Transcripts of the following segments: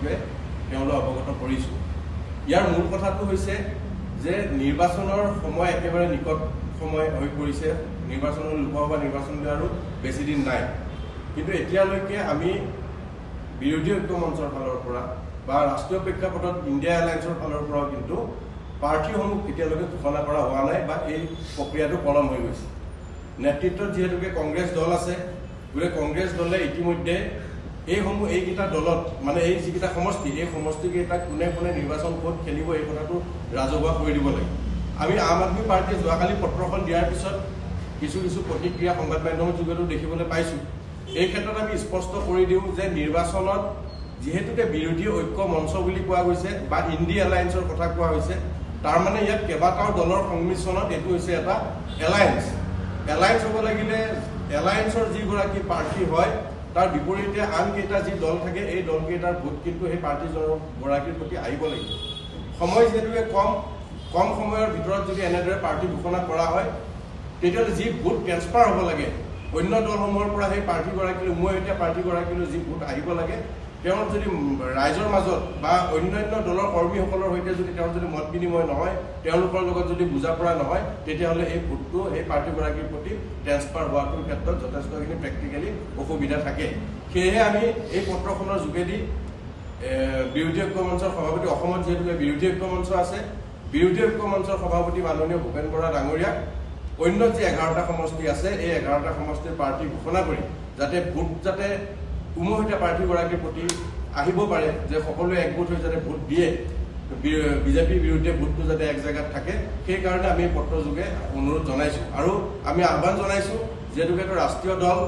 যোগে তেওঁলোক অৱগত কৰিছোঁ। ইয়াৰ মূল কথাটো হৈছে যে নিৰ্বাচনৰ সময় একেবাৰে নিকট সময় হৈ পৰিছে। নিৰ্বাচনৰ লোকসভা নিৰ্বাচনলৈ আৰু বেছি দিন নাই, কিন্তু এতিয়ালৈকে আমি বিৰোধী ঐক্য মঞ্চৰ ফালৰ পৰা বা ৰাষ্ট্ৰীয় প্ৰেক্ষাপটত ইণ্ডিয়া এলায়েন্সৰ ফালৰ পৰাও কিন্তু প্ৰাৰ্থীসমূহ এতিয়ালৈকে ঘোষণা কৰা হোৱা নাই বা এই প্ৰক্ৰিয়াটো পলম হৈ গৈছে। নেতৃত্বত যিহেতুকে কংগ্ৰেছ দল আছে, গতিকে কংগ্ৰেছ দলে ইতিমধ্যে এইকেইটা দলত মানে এই যিকেইটা সমষ্টি, এই সমষ্টিকেইটাক কোনে কোনে নিৰ্বাচন ক'ত খেলিব এই কথাটো ৰাজহুৱা কৰি দিব লাগে। আমি আম আদমি পাৰ্টীয়ে যোৱাকালি পত্ৰখন দিয়াৰ পিছত কিছু প্ৰতিক্ৰিয়া সংবাদ মাধ্যমৰ যোগেও দেখিবলৈ পাইছোঁ। এই ক্ষেত্ৰত আমি স্পষ্ট কৰি দিওঁ যে নিৰ্বাচনত যিহেতুকে বিৰোধী ঐক্য মঞ্চ বুলি কোৱা গৈছে বা ইণ্ডিয়া এলায়েন্সৰ কথা কোৱা হৈছে, তাৰমানে ইয়াত কেইবাটাও দলৰ সংমিশ্ৰণত এইটো হৈছে এটা এলায়েন্স। এলায়েন্স হ'ব লাগিলে এলায়েন্সৰ যিগৰাকী প্ৰাৰ্থী হয় তাৰ বিপৰীতে আন কেইটা যি দল থাকে এই দলকেইটাৰ ভোট কিন্তু সেই প্ৰাৰ্থীগৰাকীৰ প্ৰতি আহিব লাগিব। সময় যিহেতুকে কম সময়ৰ ভিতৰত যদি এনেদৰে প্ৰাৰ্থী ঘোষণা কৰা হয়, তেতিয়াহ'লে যি ভোট ট্ৰেন্সফাৰ হ'ব লাগে অন্য দলসমূহৰ পৰা সেই প্ৰাৰ্থীগৰাকীলৈ উমৈহতীয়া প্ৰাৰ্থীগৰাকীলৈ যি ভোট আহিব লাগে, তেওঁৰ যদি ৰাইজৰ মাজত বা অন্যান্য দলৰ কৰ্মীসকলৰ সৈতে যদি তেওঁৰ যদি মত বিনিময় নহয়, তেওঁলোকৰ লগত যদি বুজাপৰা নহয়, তেতিয়াহ'লে এই ভোটটো সেই প্ৰাৰ্থীগৰাকীৰ প্ৰতি ট্ৰেন্সফাৰ হোৱাটোৰ ক্ষেত্ৰত যথেষ্টখিনি প্ৰেক্টিকেলি অসুবিধা থাকে। সেয়েহে আমি এই পত্ৰখনৰ যোগেদি বিৰোধী ঐক্য মঞ্চৰ সভাপতি, অসমত যিহেতুকে বিৰোধী ঐক্য মঞ্চ আছে, বিৰোধী ঐক্য মঞ্চৰ সভাপতি মাননীয় ভূপেন বৰা ডাঙৰীয়াক অন্য যি 11টা সমষ্টি আছে এই 11টা সমষ্টিৰ প্ৰাৰ্থী ঘোষণা কৰি যাতে ভোট যাতে উমৈহতীয়া প্ৰাৰ্থীগৰাকীৰ প্ৰতি আহিব পাৰে, যে সকলোৱে একগোট হৈ যাতে ভোট দিয়ে, বিজেপিৰ বিৰুদ্ধে ভোটটো যাতে এক জেগাত থাকে, সেইকাৰণে আমি পত্ৰ যোগে অনুৰোধ জনাইছোঁ। আৰু আমি আহ্বান জনাইছোঁ, যিহেতুকে এইটো ৰাষ্ট্ৰীয় দল,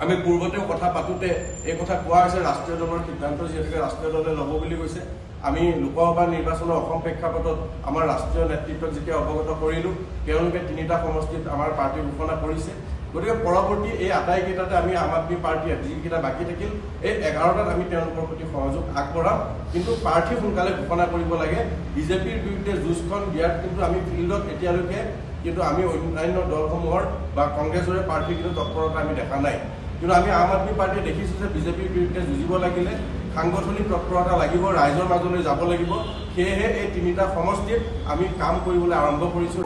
আমি পূৰ্বতেও কথা পাতোঁতে এই কথা কোৱা হৈছে ৰাষ্ট্ৰীয় দলৰ সিদ্ধান্ত যিহেতুকে ৰাষ্ট্ৰীয় দলে ল'ব বুলি কৈছে। আমি লোকসভা নিৰ্বাচনৰ অসম প্ৰেক্ষাপটত আমাৰ ৰাষ্ট্ৰীয় নেতৃত্বক যেতিয়া অৱগত কৰিলোঁ, তেওঁলোকে 3টা সমষ্টিত আমাৰ প্ৰাৰ্থী ঘোষণা কৰিছে। গতিকে পৰৱৰ্তী এই আটাইকেইটাতে আমি আম আদমি পাৰ্টীয়ে যিকেইটা বাকী থাকিল এই 11টাত আমি তেওঁলোকৰ প্ৰতি সহযোগ আগবঢ়াম, কিন্তু প্ৰাৰ্থী সোনকালে ঘোষণা কৰিব লাগে। বিজেপিৰ বিৰুদ্ধে যুঁজখন দিয়াত কিন্তু আমি ফিল্ডত এতিয়ালৈকে কিন্তু আমি অন্যান্য দলসমূহৰ বা কংগ্ৰেছৰে প্ৰাৰ্থী কিন্তু তৎপৰতা আমি দেখা নাই। কিন্তু আমি আম আদমি পাৰ্টীয়ে দেখিছোঁ যে বিজেপিৰ বিৰুদ্ধে যুঁজিব লাগিলে সাংগঠনিক তৎপৰতা লাগিব, ৰাইজৰ মাজলৈ যাব লাগিব। সেয়েহে এই 3টা সমষ্টিত আমি কাম কৰিবলৈ আৰম্ভ কৰিছোঁ।